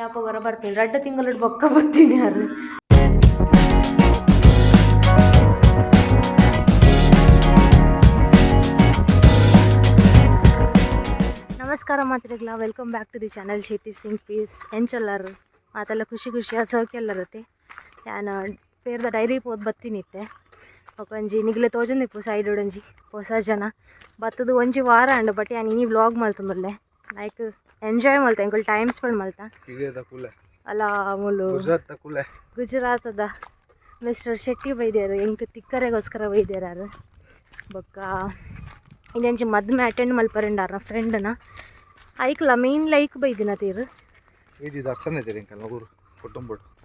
ಯಾಪೋಗಾರ ಬರ್ತೀನಿ 2 ತಿಂಗಳು ಬೊಕ್ಕ ಬರ್ತೀನಿ ಯಾರು. ನಮಸ್ಕಾರ ಮಾತ್ರೆಗ್ಲ, welcome back to the channel Shetty thinkpiece. ಎಂಚಲ್ಲರು ಮಾತೆಲ್ಲ ಖುಷಿ ಸೌಖ್ಯ ಎಲ್ಲರತ್ತೆ. ನಾನು ಪೇರ್ದ ಡೈರಿ ಪೋದ್ ಬತ್ತೀನಿತ್ತೆ ಒಂಜಿ ನಿಗ್ಲೆ ತೋಜೊಂದಿಪ್ಪು ಸೈಡ್ ಒಂಜಿ ಹೊಸ ಜನ ಬತ್ತದು ಒಂಜಿ ವಾರ ಅಂಡ್ ಬಟ್ ಯಾನ್ ಇನಿ ವ್ಲಾಗ್ ಮಲ್ತೊಂದುಲ್ಲೆ ಲೈಕ್ ಎಂಜಾಯ್ ಮಲ್ತ ಎಂಕುಲು ಟೈಮ್ ಸ್ಪೆಂಡ್ ಮಲ್ತ ಅಲ್ಲ ಮುಲು ಗುಜರಾತದ ಮಿಸ್ಟರ್ ಶೆಟ್ಟಿ ಬೈದ್ಯಾರು ಎಂಕ್ ತಿಕ್ಕರೆಗೋಸ್ಕರ ಬೈದ್ಯಾರು. ಬೊಕ್ಕ ಇನ್ನೊಂಜಿ ಮದ್ಮೆ ಅಟೆಂಡ್ ಮಲ್ಪರೆಂಡಾರ ಫ್ರೆಂಡ್ನ ಐಕ್ಲ ಮೇನ್ ಲೈಕ್ ಬೈದಿನ ತೀರು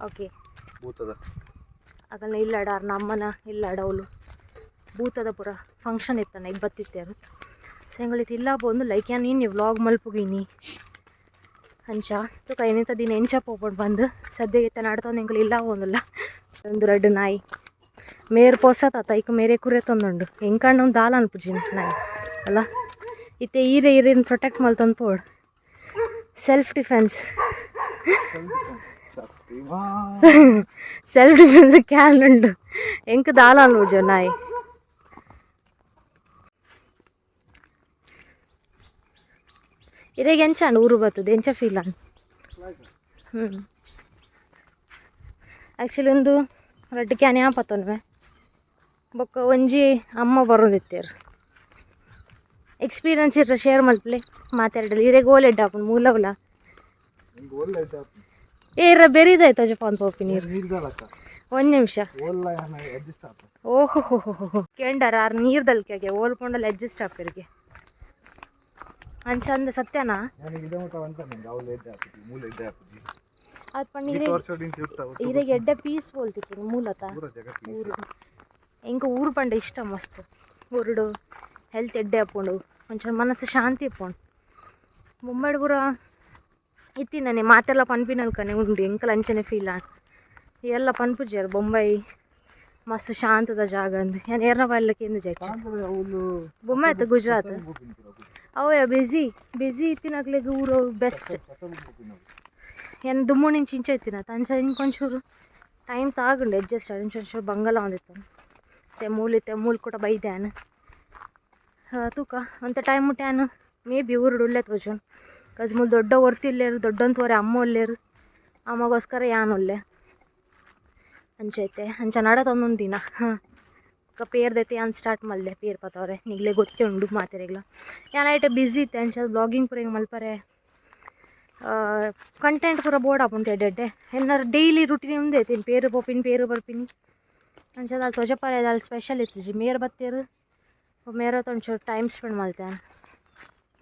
ಓಕೆ ಆಗಲ್ಲ ಇಲ್ಲಾಡ ನಮ್ಮನ ಇಲ್ಲಾಡ ಅವಳು ಭೂತದ ಪುರ ಫಂಕ್ಷನ್ ಇತ್ತಾನ ಈಗ ಬತ್ತಿತ್ತಾರು ಸಂಗಳಿತ್ತು ಇಲ್ಲ ಬಂದು ಲೈಕ್ ಏನು ನೀನು ವ್ಲಾಗ್ ಮಲ್ಪುಗೀನಿ ಅಂಚ ತುಕ ಏನಿತ್ತ ದಿನ ಎಂಚ ಹೋಗ್ಬಿಟ್ಟು ಬಂದು ಸದ್ಯಕ್ಕೆ ನಾಡ್ತಂದು ಎಂಗಳು ಇಲ್ಲ ಹೋಗಲ್ಲ ಒಂದು 2 ನಾಯಿ ಮೇರ್ ಪೋಸತ್ತ ಈಗ ಮೇರೆ ಕುರೆ ತಂದುಂಡು ಹೆಂಕಂಡು ಒಂದು ದಾಲ ಅನ್ಪುಜಿ ನಾಯಿ ಅಲ್ಲ ಇತ್ತೆ ಈರೇನು ಪ್ರೊಟೆಕ್ಟ್ ಮಲ್ತಂದು ಪೋಡು ಸೆಲ್ಫ್ ಡಿಫೆನ್ಸ್ ಕ್ಯಾಲುಂಡು ಎಂಕ್ ದಾಲ ಅನ್ಪುಜ ನಾಯಿ. ಇರೇಗೆ ಎಂಚಾಂಡು ಊರು ಬರ್ತದೆ ಎಂಚ ಫೀಲ್ ಅನ್ ಆ್ಯಕ್ಚುಲಿ ಒಂದು 2 ಕ್ಯಾನ್ ಯಾಪತ್ತೊನ್ವೆ ಬೊಕ್ಕ ಒಂಜಿ ಅಮ್ಮ ಬರೋದಿತ್ತೇರು ಎಕ್ಸ್ಪೀರಿಯನ್ಸ್ ಇರ್ರ ಶೇರ್ ಮಲ್ಪಲೆ ಮಾತಾಡಲಿ ಇರೇಗೆ ಓಲ್ ಎಡ್ಡ ಹಾಪುಂಡು ಮೂಲವಲ ಏರ ಬೆರಿದಾಯ್ತು ಅಜಪ್ಪ ಅಂತ ಹೋಪಿ ನೀರು 1 ನಿಮಿಷ ಓಹೋ ಹೋ ಕೆಂಡರ ಆರು ನೀರ್ದಲ್ಕಾಗೆ ಓಲ್ಕೊಂಡಲ್ಲಿ ಅಡ್ಜಸ್ಟ್ ಹಾಪಿರಿಗೆ ಅಂಚಂದ ಸತ್ಯನಾ ಅದು ಪಂಡ ಇರೆಗೆ ಎಡ್ಡೆ ಪೀಸ್ ಬೋಲ್ತಿತ್ತು ಮೂಲತಃ ಊರು ಎಂಕ ಊರು ಪಂಡ ಇಷ್ಟ ಮಸ್ತ್ ಊರುಡು ಹೆಲ್ತ್ ಎಡ್ಡೆ ಹಾಪುಂಡು ಒಂಚೂರು ಮನಸ್ಸು ಶಾಂತಿ ಇಪ್ಪುಂಡು ಮುಂಬೈಡ್ ಪೂರ ಇತ್ತಿನೇ ಮಾತೆಲ್ಲ ಪನ್ಪಿನಲ್ಕನೆ ಉಂಡು ಎಂಕಲ್ ಅಂಚನೆ ಫೀಲ್ ಆಂಡ್ ಎಲ್ಲ ಪನ್ಪುಜ್ಜಾರು ಬೊಂಬೈ ಮಸ್ತ್ ಶಾಂತದ ಜಾಗ ಅಂದ್ ಏನು ಏರ್ನ ಬಾಯ್ಲಕ್ಕೆ ಎಂದು ಜಾಗ ಬೊಂಬೈ ಆಯ್ತು ಗುಜರಾತ್ ಅವೇ ಬಿಸಿ ಇತ್ತಿನಾಗ್ಲಿಗೆ ಊರು ಬೆಸ್ಟ್ ಏನು ದುಮ್ಮುಣಿಂಚ ಇಂಚ ಇತ್ತಿನ ತಂಚ ಇಂಕೊಂಚೂರು ಟೈಮ್ ತಾಗುಂಡು ಅಡ್ಜಸ್ಟ್ ಒಂಚೂರು ಬಂಗಲ ಒಂದಿತ್ತು ತೆಮ್ಮೂಲ್ ಕೂಡ ಬೈದ್ಯಾನು ತೂಕ ಅಂತ ಟೈಮ್ ಮುಟ್ಟ್ಯಾನು ಮೇ ಬಿ ಊರುಡು ಉಳ್ಳೆ ತೋಜುಂಡು ಕಸ್ಮೂಲ್ ದೊಡ್ಡ ಹೊರ್ತಿಲ್ಲೇರು ದೊಡ್ಡಂತವರೆ ಅಮ್ಮ ಒಲ್ಲೇರು ಅಮ್ಮಗೋಸ್ಕರ ಯಾನು ಒಲ್ಲೆ ಅಂಚೈತೆ ಅಂಚ ನಡತೊಂದೊಂದು ದಿನ ಪೇರ್ದೈತೆ ಯಾನ್ ಸ್ಟಾರ್ಟ್ ಮಲ್ದೆ ಪೇರ್ ಪತ್ತವ್ರೆ ನಿಗ್ಲೆ ಗೊತ್ತೇ ಉಂಡು ಮಾತೆರೆಗ್ಲ ಯಾನೈಟೆ ಬ್ಯುಸಿ ಇತ್ತೆ ಅಂಚ ಬ್ಲಾಗಿಂಗ್ ಪೂರ ಹಿಂಗೆ ಮಲ್ಪರೆ ಕಂಟೆಂಟ್ ಪೂರ ಬೋರ್ಡ್ ಆಪುಂಟು ಎಡ್ಡೆ ಏನಾರು ಡೈಲಿ ರುಟೀನ್ ಉಂದೇ ತಿನ್ ಪೇರು ಪೋಪಿನಿ ಪೇರು ಬರ್ಪಿನಿ ಅಂಚದ ಅಲ್ಲಿ ತೊಜಪರ ಅಲ್ಲಿ ಸ್ಪೆಷಲ್ ಇತ್ತು ಮೇರ್ ಬತ್ತೇರು ಮೇರತ್ತು ಒಂಚೂರು ಟೈಮ್ ಸ್ಪೆಂಡ್ ಮಲ್ತೆ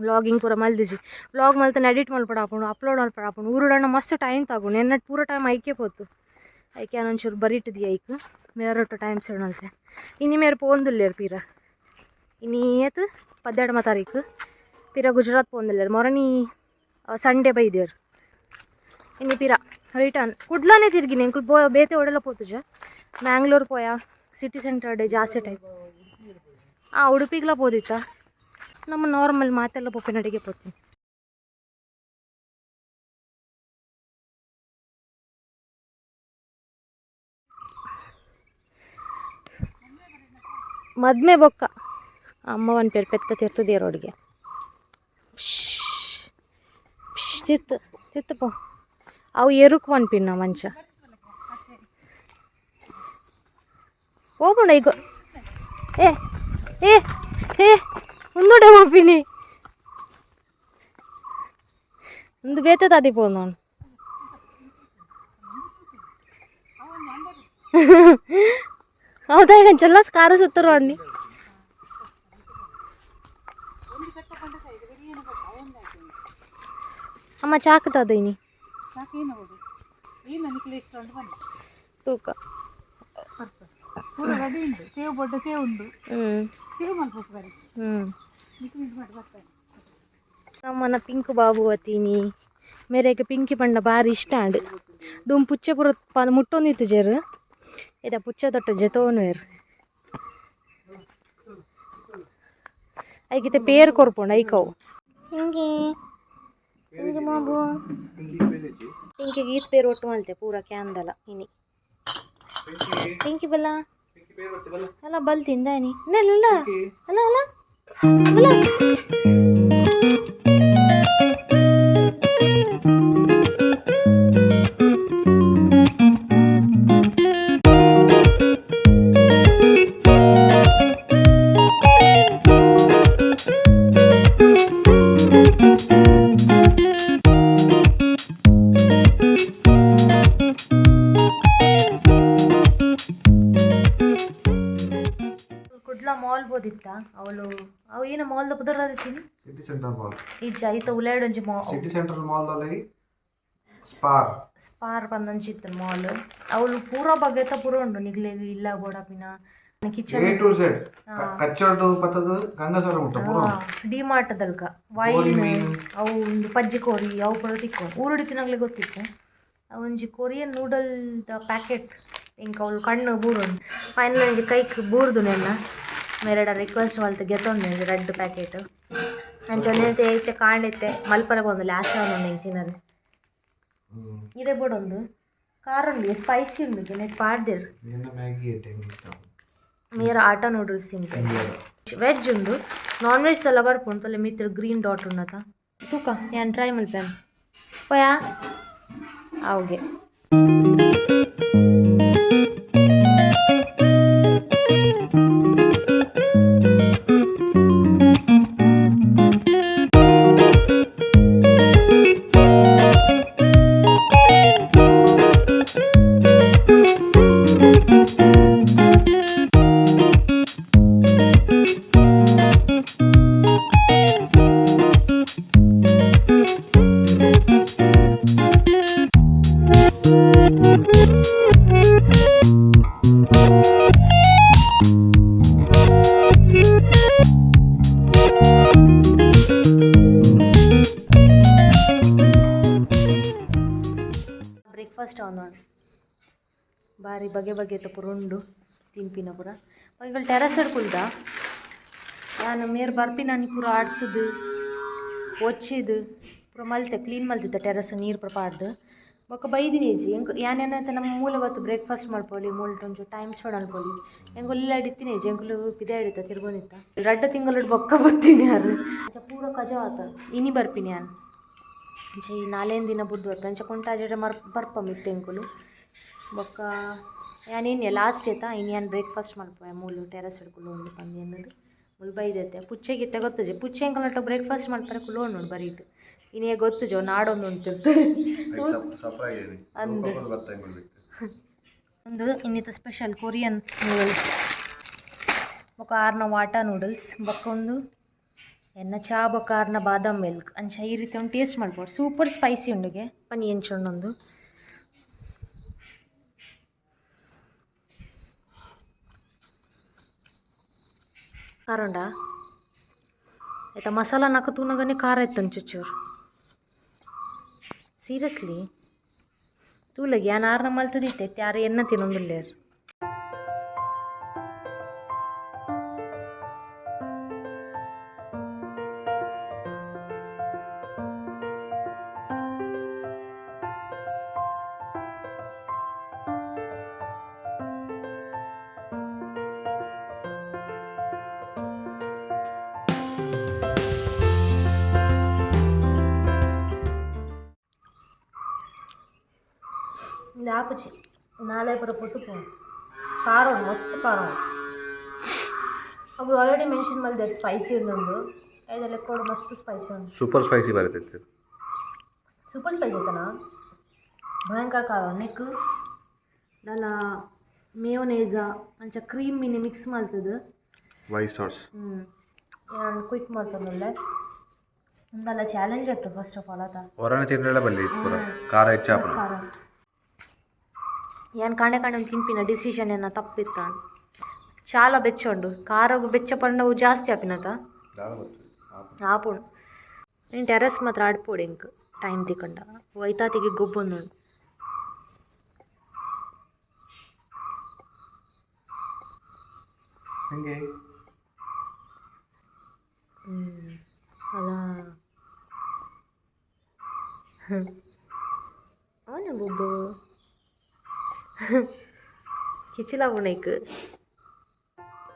ವ್ಲಾಗಿಂಗ್ ಪೂರ ಮಲ್ದಿಜಿ ವ್ಲಾಗ್ ಮಲ್ತಾನೆ ಎಡಿಟ್ ಮಲ್ಪಡ ಹಾಕೊಂಡು ಅಪ್ಲೋಡ್ ಮಲ್ಪಡ ಹಾಕೊಂಡು ಊರುಡಣ್ಣ ಮಸ್ತ್ ಟೈಮ್ ತಗೊಂಡು ಎನ್ನಟ್ಟು ಪೂರ ಟೈಮ್ ಐಕೆ ಪೋತು ಐಕೆ ಒಂಚೂರು ಬರೀಟದಿ ಐಕ್ ಮೇರೊಟ್ಟು ಟೈಮ್ ಸ್ಪೆಂಡ್ ಮಲ್ತೆ ಇನ್ನು ಮೇರೆ ಪೋಂದುಲ್ಲೇರು ಪೀರ ಇನ್ನೇತು 12ಮ ತಾರೀಕು ಪೀರ ಗುಜರಾತ್ ಪೋಂದುಲ್ಲೇರು ಮೊರಣಿ ಸಂಡೇ ಬೈದೇರು ಇನ್ನು ಪೀರ ರಿಟರ್ನ್ ಕುಡ್ಲಾನೇ ತಿರ್ಗಿನಿ ಎಂಕುಲು ಬೇತೆ ಒಡೆಲ್ಲ ಪೋತುಜ ಮ್ಯಾಂಗ್ಳೂರು ಪೋಯ ಸಿಟಿ ಸೆಂಟರ್ ಡೇ ಜಾಸ್ತಿ ಟೈಮ್ ಉಡುಪಿಗ್ಲ ಪೋದಿತ್ತ ನಮ್ಮ ನಾರ್ಮಲ್ ಮಾತೆಲ್ಲ ಪೋಪಿನಡಿಗೆ ಪೋತೀನಿ ಮದ್ಮೆ ಬೊಕ್ಕ ಅಮ್ಮ ಒಂದು ಪೆತ್ತ ತಿರ್ತದೆ ರೋಡಿಗೆ ತಿತ್ತಪ್ಪ ಅವು ಎರುಕ್ ಪನ್ಪಿನ ಮಂಚ ಹೋಗೋಣ ಈಗ ಏ ಏ ಏ ಒಂದೋಡೆ ಹೋಪಿನಿ ಒಂದು ಬೇತೆ ತಾದಿ ಪೋನು ಹೌದಾ ಈಗ ಚಲ್ಲ ಕಾರ ಸುತ್ತರು ಅಣ್ಣಿ ಅಮ್ಮ ಚಾಕುತ್ತದ ಇನಿ ತೂಕ ನಮ್ಮನ ಪಿಂಕ್ ಬಾಬು ಅತೀನಿ ಮೇರೆಗೆ ಪಿಂಕಿ ಪಂಡ ಬಾರಿ ಇಷ್ಟ ಅಂಡ್ ದುಮ್ ಪುಚ್ಚೆ ಪುರ ಮುಟ್ಟೊಂದಿತ್ತು ಜೇರು ಇದ ಪುಚ್ಚ ತೊಟ್ಟ ಜೆತೋನ್ವೇರು ಐಕಿತೆ ಪೇರು ಕೊರ್ಪುಂಡು ಐಕವು ಹಿಂಗೆ ಹಿಂಗೆ ಬಾಬು ಎಂಕೆ ಗೀತ್ ಪೇರು ಒಟ್ಟು ಮಲ್ತೆ ಪೂರ ಕ್ಯಾಂದಲ ಇನಿ ಎಂಕಿ ಬಲ್ಲ ಅಲ್ಲ ಬಲ್ತಿಂದ ನೀ ಅಲ್ಲ ಅಲ್ಲ ಅಲ್ಲ ಅಲ್ಲ ಮಾಲ್ ಬೋದಿತ್ತ ಅವಳು ಅವು ಏನು ಮಾಲ್ದ ಪುದರ್ತೀನಿ ಸಿಟಿ ಸೆಂಟರ್ ಮಾಲ್ ಇಜ್ಜ ಐತ ಉಲಾಡೊಂಜಿ ಮಾಲ್ ಸಿಟಿ ಸೆಂಟರ್ ಮಾಲ್ ಅಲ್ಲಿ ಸ್ಪಾರ್ ಬಂದಂಜಿ ಇತ್ತು ಮಾಲ್ ಅವಳು ಪೂರ ಬಗೆತ ಪೂರ ಉಂಡು ನಿಗ್ಲೆ ಇಲ್ಲ ಗೋಡಪಿನ ಕಿಚನ್ ಎ ಟು ಝೆಡ್ ಕಚ್ಚೋಡು ಪತ್ತದು ಗಂಗಸರ ಉಂಟು ಪೂರ ಡಿ ಮಾರ್ಟ್ ದಲ್ಕ ವೈನ್ ಅವು ಒಂದು ಪಜ್ಜಿ ಕೋರಿ ಅವು ಪೂರ ತಿಕ್ಕು ಊರುಡಿ ತಿನ್ನಗ್ಲೆ ಗೊತ್ತಿತ್ತು ಒಂಜಿ ಕೊರಿಯನ್ ನೂಡಲ್ ದ ಪ್ಯಾಕೆಟ್ ಇಂಕ ಅವಳು ಕಣ್ಣು ಬೂರುಂಡು ಫೈನಲ್ ಒಂಜಿ ಕೈಕ್ ಬೂರ್ದು ನೆನ್ನ ಮೇರೆಡ ರಿಕ್ವೆಸ್ಟ್ ಮಲ್ತು ಗೆತ್ತೊಂಡು ರೆಡ್ ಪ್ಯಾಕೆಟ್ ಅಂಚೊಂದು ಐತೆ ಕಾಂಡೈತೆ ಮಲ್ಪರ ಬಂದು ಲಾಸ್ಟ್ ಒಂದು ಹೆಂಗೆ ತಿನ್ನೋದು ಇದೇ ಬೋಡೊಂದು ಖಾರ ಉಂಡು ಸ್ಪೈಸಿ ಉಂಡು ನೆಟ್ ಪಾಡ್ದೇರು ಮೇರ ಆಟ ನೂಡಲ್ಸ್ ತಿಂತೆ ವೆಜ್ ಉಂಡು ನಾನ್ ವೆಜ್ ಎಲ್ಲ ಬರ್ಪುಂಡು ತೊಲೆ ಮಿತ್ರ ಗ್ರೀನ್ ಡಾಟ್ ಉಣ್ಣತ ತೂಕ ಏನು ಟ್ರೈ ಮಲ್ಪೇನು ಪಯಾ ಅವಗೆ ಬ್ರೇಕ್ಫಾಸ್ಟ್ ಅವ ನೋಡಿ ಬಾರಿ ಬಗೆ ಬಗೆತ ಪೂರ ಉಂಡು ತಿನ್ಪಿನ ಪೂರ ಈಗ ಟೆರಸ್ ಕುಲ್ದ ನಾನು ಮೇರ್ ಬರ್ಪಿ ನಾನು ಪೂರ ಆಡ್ತದು ಒಚ್ಚಿದು ಪೂರ ಮಲ್ತೆ ಕ್ಲೀನ್ ಮಲ್ತಿದ್ದೆ ಟೆರಸ್ ನೀರು ಪೂರ ಪಾಡ್ದು ಬೊಕ್ಕ ಬೈದಿನಿ ಏಜಿ ಹೆಂಗೆ ಯಾನೇನಂತ ನಮ್ಮ ಮೂಲ ಗೊತ್ತು ಬ್ರೇಕ್ಫಾಸ್ಟ್ ಮಾಡ್ಕೊಳ್ಳಿ ಮೂಲ್ಟೊಂಚು ಟೈಮ್ ಸ್ಪೆಂಡ್ ಅನ್ಕೊಳ್ಳಿ ಹೆಂಗೆ ಒಳ್ಳೆ ಅಡಿತೀನಿ ಏಜಿ ಹೆಂಗ್ಲು ಪಿದೆ ಹಿಡಿತ ತಿರ್ಗೊಂಡಿತ್ತ 2 ತಿಂಗಳು ಬೊಕ್ಕ ಬತ್ತೀನಿ ಯಾರು ಪೂರ ಕಜ ಆತ ಇನಿ ಬರ್ಪಿನಿ ನಾನು ಜಿ 4 ದಿನ ಬುದ್ಧವಾರ ಅಂಚ ಕೊಂಟಾಜ ಬರ್ಪ ಮಿತ್ತೆ ಎಂಕುಲು ಬೊಕ್ಕ ಯಾನೇನು ಲಾಸ್ಟ್ ಏತಾ ಇನ್ನು ಏನು ಬ್ರೇಕ್ಫಾಸ್ಟ್ ಮಾಡ್ಪೆ ಮೂಲು ಟೆರಸ್ ಹಿಡ್ಕೊಂಡು ಒಂದು ಬಂದು ಅನ್ನೋದು ಮುಳು ಬೈದೈತೆ ಪುಚ್ಚೆಗಿತ್ತೆ ಗೊತ್ತಜೆ ಪುಚ್ಚೆ ಎಂಕಲ್ನಟ್ಟು ಬ್ರೇಕ್ಫಾಸ್ಟ್ ಮಾಡ್ತಾರೆ ಕುಲೋ ನೋಡಿ ಬರೀಟು ಇನ್ನು ಗೊತ್ತಜೋ ನಾಡೊಂದು ಉಂಟಿರ್ತು ಅಂದು ಒಂದು ಇನ್ನಿತ ಸ್ಪೆಷಲ್ ಕೊರಿಯನ್ ನೂಡಲ್ಸ್ ಬೊಕ್ಕ ಆರ್ನ ವಾಟಾ ನೂಡಲ್ಸ್ ಬೊಕ್ಕ ಒಂದು ಎನ್ನ ಚಾ ಬೊಕ್ಕ ಆರ್ನ ಬಾದಾಮ್ ಮಿಲ್ಕ್ ಅಂಚ ಈ ರೀತಿ ಒಂದು ಟೇಸ್ಟ್ ಮಾಡ್ಬೋದು ಸೂಪರ್ ಸ್ಪೈಸಿ ಉಂಡುಗೆ ಪನಿ ಎಂಚೊಂದೊಂದು ಖಾರ ಉಂಡ ಆಯ್ತಾ ಮಸಾಲ ನಾಲ್ಕು ತೂನಗನೆ ಖಾರ ಇತ್ತು ಒಂಚೂರು ಸೀರಿಯಸ್ಲಿ ತೂಲಗಿ ಯಾನು ಆರ್ನ ಮಲ್ತದಿತ್ತೆ ಯಾರು ಎನ್ನ ತಿನ್ನೊಂದುಲ್ಲೇರು ಆಪುಚಿ ನಾಳೆ ಪುರ ಪುಟ್ಟು ಖಾರ ಮಸ್ತ್ ಖಾರ ಅವರು ಆಲ್ರೆಡಿ ಮೆನ್ಷನ್ ಮಾಡಿದ್ದಾರೆ ಸ್ಪೈಸಿ ಉಂಡೊಂದು ಐದೆಲ್ಲ ಕೊಡು ಮಸ್ತ್ ಸ್ಪೈಸಿ ಉಂಟು ಸೂಪರ್ ಸ್ಪೈಸಿ ಬರುತ್ತೆ ಸೂಪರ್ ಸ್ಪೈಸಿ ಐತನಾ ಭಯಂಕರ ಖಾರ ನೆಕ್ ನನ್ನ ಮೇಯೋನೇಜಾ ಅಂಚ ಕ್ರೀಮ್ ಮಿನಿ ಮಿಕ್ಸ್ ಮಾಡ್ತದೆ ವೈಟ್ ಸಾಸ್ ನಾನು ಕ್ವಿಕ್ ಮಾಡ್ತಾನಲ್ಲ ಒಂದಲ್ಲ ಚಾಲೆಂಜ್ ಆಯ್ತು ಫಸ್ಟ್ ಆಫ್ ಆಲ್ ಆತ ಹೊರನ ತಿನ್ನಲ್ಲ ಬಲ್ಲಿ ಖಾರ ಹೆಚ್ಚಾಪ ಖಾರ ಏನು ಕಾಂಡೆ ಒಂದು ತಿನ್ಪಿನ ಡಿಸಿಷನ್ ಏನ ತಪ್ಪಿತ್ತ ಚಾಲ ಬೆಚ್ಚೊಂಡು ಖಾರ ಬೆಚ್ಚ ಪಂಡವು ಜಾಸ್ತಿ ಆಪಿನತ ಆಪುಂಡು ನೀನು ಟೆರಸ್ ಮಾತ್ರ ಆಡ್ಪೋಡು ಇಂಕ್ ಟೈಮ್ ತಿಕ್ಕಂಡ ವೈತಾತಿಗೆ ಗೊಬ್ಬೊಂದು ಅಲ್ಲ ಅವನು ಗುಬ್ಬು ಕಿಚಿಲಾಗುಣೈಕ್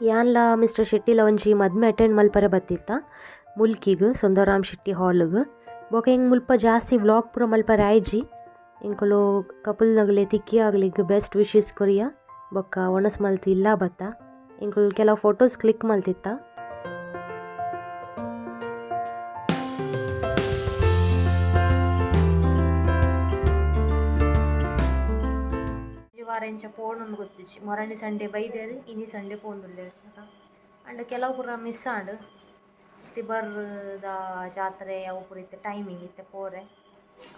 ಯಾನ್ಲ ಮಿಸ್ಟರ್ ಶೆಟ್ಟಿಲ ಒಂಜಿ ಮದ್ಮೆ ಅಟೆಂಡ್ ಮಲ್ಪರೆ ಬತ್ತಿತ್ತ ಮುಲ್ಕಿಗ್ ಸುಂದರಾಮ್ ಶೆಟ್ಟಿ ಹಾಲ್ಗ್ ಬೊಕ ಎಂಕ್ ಮುಲ್ಪ ಜಾಸ್ತಿ ವ್ಲಾಗ್ ಪೂರ ಮಲ್ಪರೆ ಆಯ್ಜಿ ಎಂಕುಲು ಕಪಲ್ ನಗಲೆ ತಿಕ್ಕಿ ಆಗ್ಲಿಗ್ ಬೆಸ್ಟ್ ವಿಶಸ್ ಕೊರಿಯ ಬೊಕ್ಕ ಒಣಸ್ ಮಲ್ತಿ ಇಲ್ಲ ಬತ್ತ ಎಂಕುಲು ಕೆಲವು ಫೋಟೋಸ್ ಕ್ಲಿಕ್ ಮಲ್ತಿತ್ತ. ವಾರ ಎಂಚ ಪೋಣೊಂದು ಗೊತ್ತಿಚ್ಚಿ ಮೊರನಿ ಸಂಡೆ ಬೈದೇರು ಇನಿ ಸಂಡೆ ಪೋಂದುಲ್ಲೇರು ಅಂಡ್ ಕೆಲವು ಪೂರ ಮಿಸ್ ಆಂಡ್ ತಿಬರ್ದ ಜಾತ್ರೆ ಅವು ಪೂರ ಇತ್ತೆ ಟೈಮಿಂಗ್ ಇತ್ತೆ ಪೋರೆ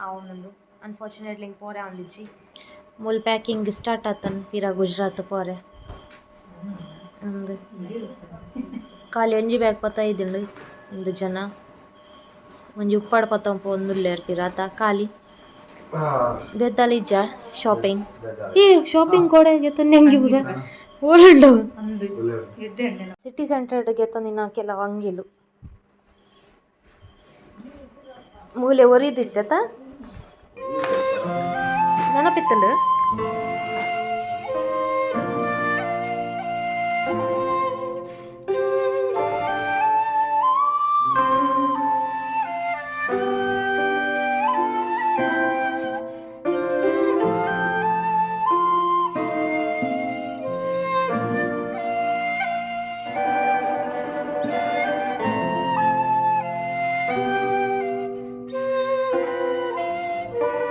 ಅವನೊಂದು ಅನ್ಫಾರ್ಚುನೇಟ್ಲಿ ಹಿಂಗೆ ಪೋರೆ ಅವನಿಜ್ಜಿ ಮುಲ್ ಪ್ಯಾಕಿಂಗ್ ಸ್ಟಾರ್ಟ್ ಆತನ್ ಪಿರಾ ಗುಜರಾತ್ ಪೋರೆ ಒಂದು ಖಾಲಿ ಒಂಜಿ ಬ್ಯಾಗ್ ಪತ್ತ ಇದ್ದುಂಡು ಇಂದು ಜನ ಒಂಜಿ ಉಪ್ಪಾಡು ಪತ್ತ ಪೋಂದುಲ್ಲೇರು ಪಿರಾತ ಖಾಲಿ ಬೆದ್ದಾಲಿಜ್ಜ ಶಾಪಿಂಗ್ ಏ ಶಾಪಿಂಗ್ ಕೂಡ ಗೆತ್ತೊಂದು ಹೆಂಗಿ ಪೂರ ಓಡುಂಡು ಸಿಟಿ ಸೆಂಟರ್ಡ್ ಗೆತ್ತೊಂದಿನ ಕೆಲವು ಅಂಗಿಲು ಮೂಲೆ ಒರಿದಿತ್ತ ನೆನಪಿತ್ತಂಡು